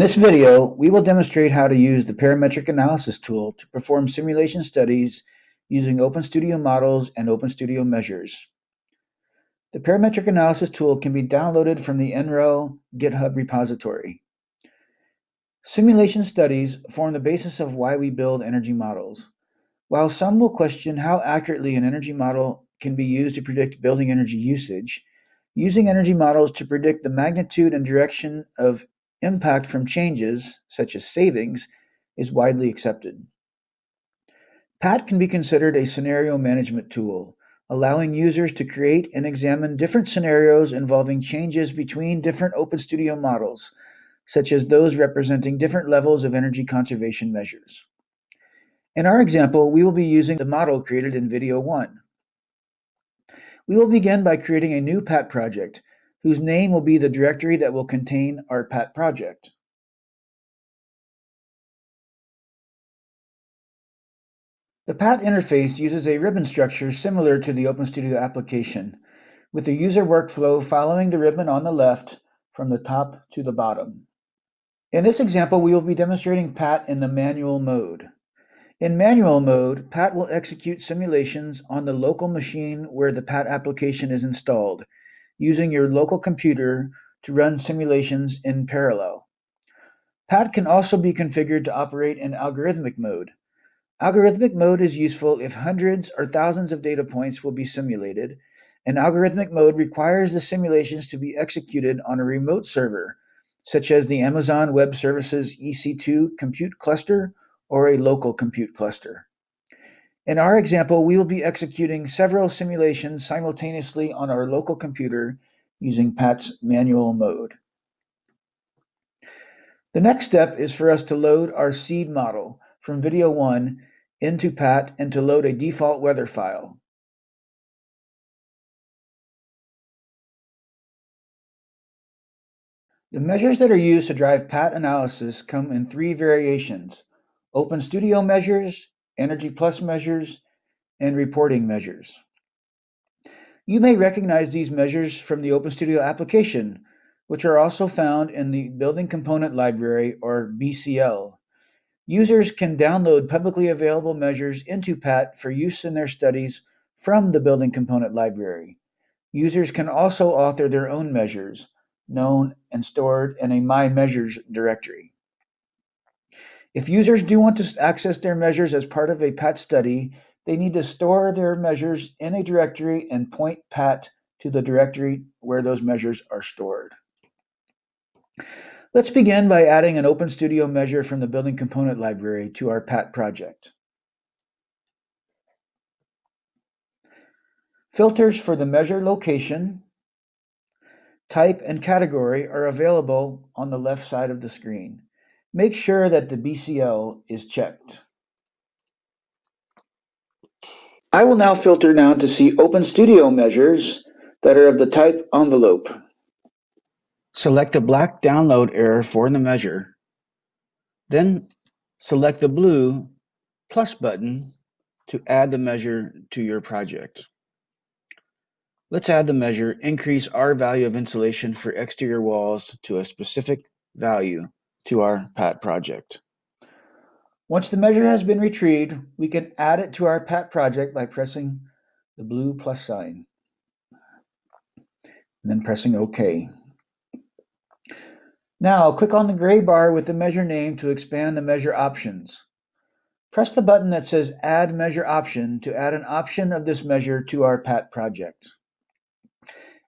this video, we will demonstrate how to use the parametric analysis tool to perform simulation studies using OpenStudio models and OpenStudio measures. The parametric analysis tool can be downloaded from the NREL GitHub repository. Simulation studies form the basis of why we build energy models. While some will question how accurately an energy model can be used to predict building energy usage, using energy models to predict the magnitude and direction of impact from changes, such as savings, is widely accepted. PAT can be considered a scenario management tool, allowing users to create and examine different scenarios involving changes between different OpenStudio models, such as those representing different levels of energy conservation measures. In our example, we will be using the model created in video 1. We will begin by creating a new PAT project, whose name will be the directory that will contain our PAT project. The PAT interface uses a ribbon structure similar to the OpenStudio application, with the user workflow following the ribbon on the left from the top to the bottom. In this example, we will be demonstrating PAT in the manual mode. In manual mode, PAT will execute simulations on the local machine where the PAT application is installed, using your local computer to run simulations in parallel. PAT can also be configured to operate in algorithmic mode. Algorithmic mode is useful if hundreds or thousands of data points will be simulated, and algorithmic mode requires the simulations to be executed on a remote server, such as the Amazon Web Services EC2 compute cluster or a local compute cluster. In our example, we will be executing several simulations simultaneously on our local computer using PAT's manual mode. The next step is for us to load our seed model from video 1 into PAT and to load a default weather file. The measures that are used to drive PAT analysis come in 3 variations: OpenStudio measures, Energy Plus measures, and reporting measures. You may recognize these measures from the OpenStudio application, which are also found in the Building Component Library, or BCL. Users can download publicly available measures into PAT for use in their studies from the Building Component Library. Users can also author their own measures, known and stored in a My Measures directory. If users do want to access their measures as part of a PAT study, they need to store their measures in a directory and point PAT to the directory where those measures are stored. Let's begin by adding an OpenStudio measure from the Building Component Library to our PAT project. Filters for the measure location, type, and category are available on the left side of the screen. Make sure that the BCL is checked. I will now filter down to see OpenStudio measures that are of the type envelope. Select the black download error for the measure, then select the blue plus button to add the measure to your project. Let's add the measure increase R value of insulation for exterior walls to a specific value to our PAT project. Once the measure has been retrieved, we can add it to our PAT project by pressing the blue plus sign and then pressing OK. Now click on the gray bar with the measure name to expand the measure options. Press the button that says Add Measure Option to add an option of this measure to our PAT project.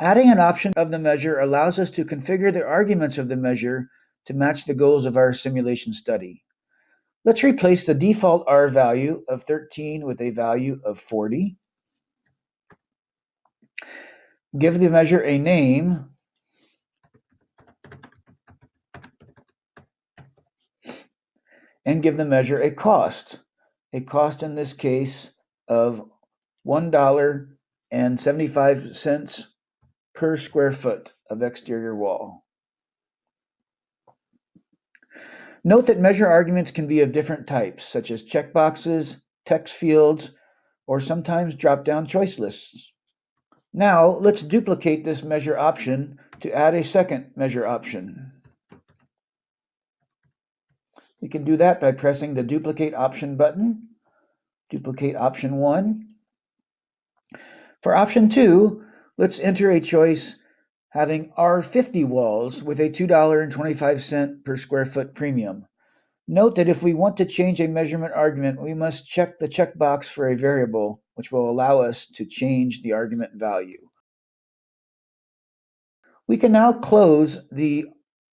Adding an option of the measure allows us to configure the arguments of the measure to match the goals of our simulation study. Let's replace the default R value of 13 with a value of 40. Give the measure a name. And give the measure a cost in this case of $1.75 per square foot of exterior wall. Note that measure arguments can be of different types, such as checkboxes, text fields, or sometimes drop-down choice lists. Now, let's duplicate this measure option to add a second measure option. We can do that by pressing the Duplicate Option button. Duplicate Option 1. For Option 2, let's enter a choice having R50 walls with a $2.25 per square foot premium. Note that if we want to change a measurement argument, we must check the checkbox for a variable, which will allow us to change the argument value. We can now close the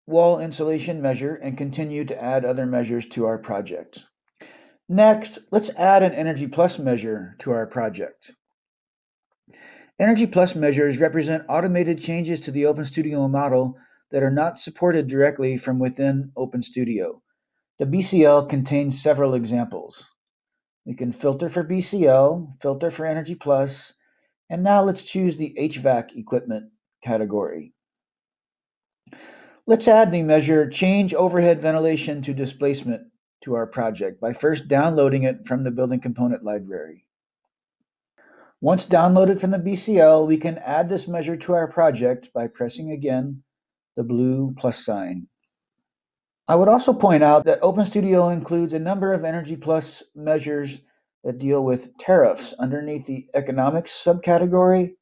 wall insulation measure and continue to add other measures to our project. Next, let's add an Energy Plus measure to our project. Energy Plus measures represent automated changes to the OpenStudio model that are not supported directly from within OpenStudio. The BCL contains several examples. We can filter for BCL, filter for Energy Plus, and now let's choose the HVAC equipment category. Let's add the measure Change Overhead Ventilation to Displacement to our project by first downloading it from the Building Component Library. Once downloaded from the BCL, we can add this measure to our project by pressing again the blue plus sign. I would also point out that OpenStudio includes a number of Energy Plus measures that deal with tariffs. Underneath the Economics subcategory,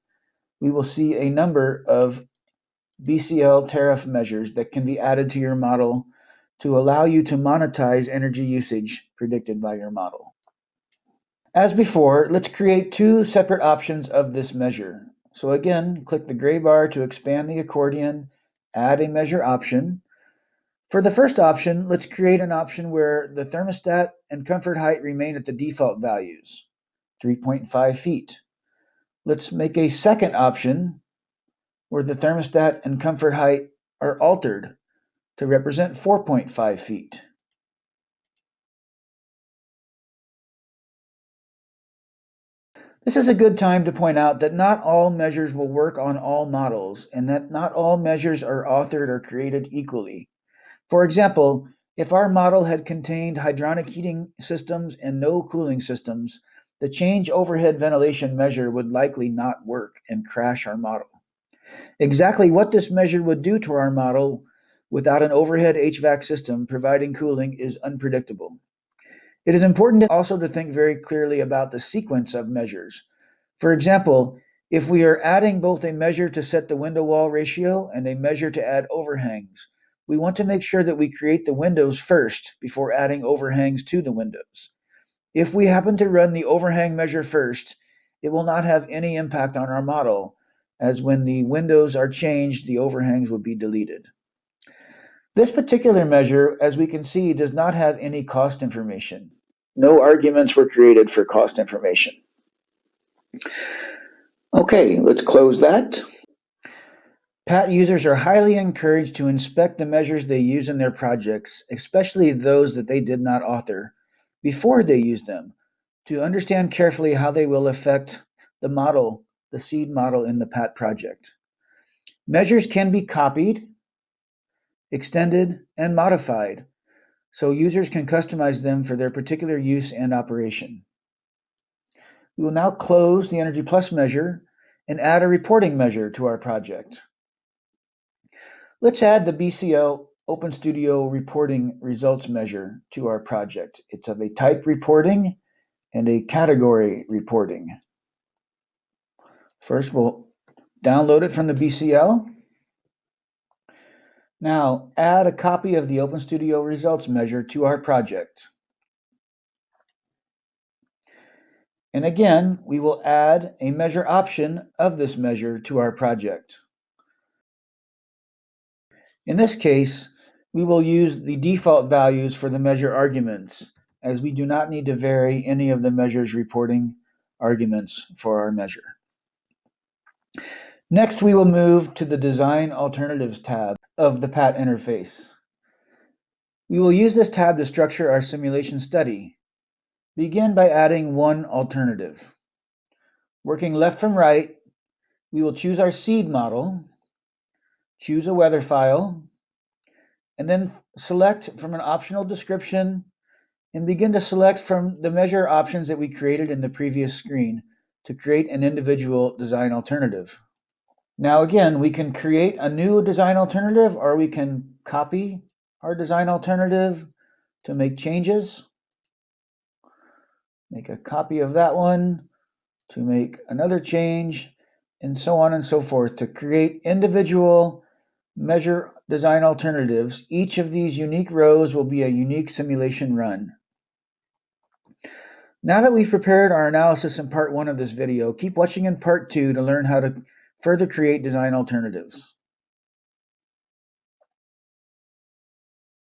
we will see a number of BCL tariff measures that can be added to your model to allow you to monetize energy usage predicted by your model. As before, let's create two separate options of this measure. So again, click the gray bar to expand the accordion, add a measure option. For the first option, let's create an option where the thermostat and comfort height remain at the default values, 3.5 feet. Let's make a second option where the thermostat and comfort height are altered to represent 4.5 feet. This is a good time to point out that not all measures will work on all models, and that not all measures are authored or created equally. For example, if our model had contained hydronic heating systems and no cooling systems, the change overhead ventilation measure would likely not work and crash our model. Exactly what this measure would do to our model without an overhead HVAC system providing cooling is unpredictable. It is important also to think very clearly about the sequence of measures. For example, if we are adding both a measure to set the window wall ratio and a measure to add overhangs, we want to make sure that we create the windows first before adding overhangs to the windows. If we happen to run the overhang measure first, it will not have any impact on our model, as when the windows are changed, the overhangs will be deleted. This particular measure, as we can see, does not have any cost information. No arguments were created for cost information. Okay, let's close that. PAT users are highly encouraged to inspect the measures they use in their projects, especially those that they did not author, before they use them, to understand carefully how they will affect the model, the seed model in the PAT project. Measures can be copied, extended, and modified, so users can customize them for their particular use and operation. We will now close the Energy Plus measure and add a reporting measure to our project. Let's add the BCL OpenStudio reporting results measure to our project. It's of a type reporting and a category reporting. First, we'll download it from the BCL. Now, add a copy of the OpenStudio results measure to our project. And again, we will add a measure option of this measure to our project. In this case, we will use the default values for the measure arguments, as we do not need to vary any of the measure's reporting arguments for our measure. Next, we will move to the Design Alternatives tab of the PAT interface. We will use this tab to structure our simulation study. Begin by adding one alternative. Working left from right, we will choose our seed model, choose a weather file, and then select from an optional description and begin to select from the measure options that we created in the previous screen to create an individual design alternative. Now again, we can create a new design alternative, or we can copy our design alternative to make changes, make a copy of that one, to make another change, and so on and so forth to create individual measure design alternatives. Each of these unique rows will be a unique simulation run. Now that we've prepared our analysis in part 1 of this video, keep watching in part 2 to learn how to further create design alternatives.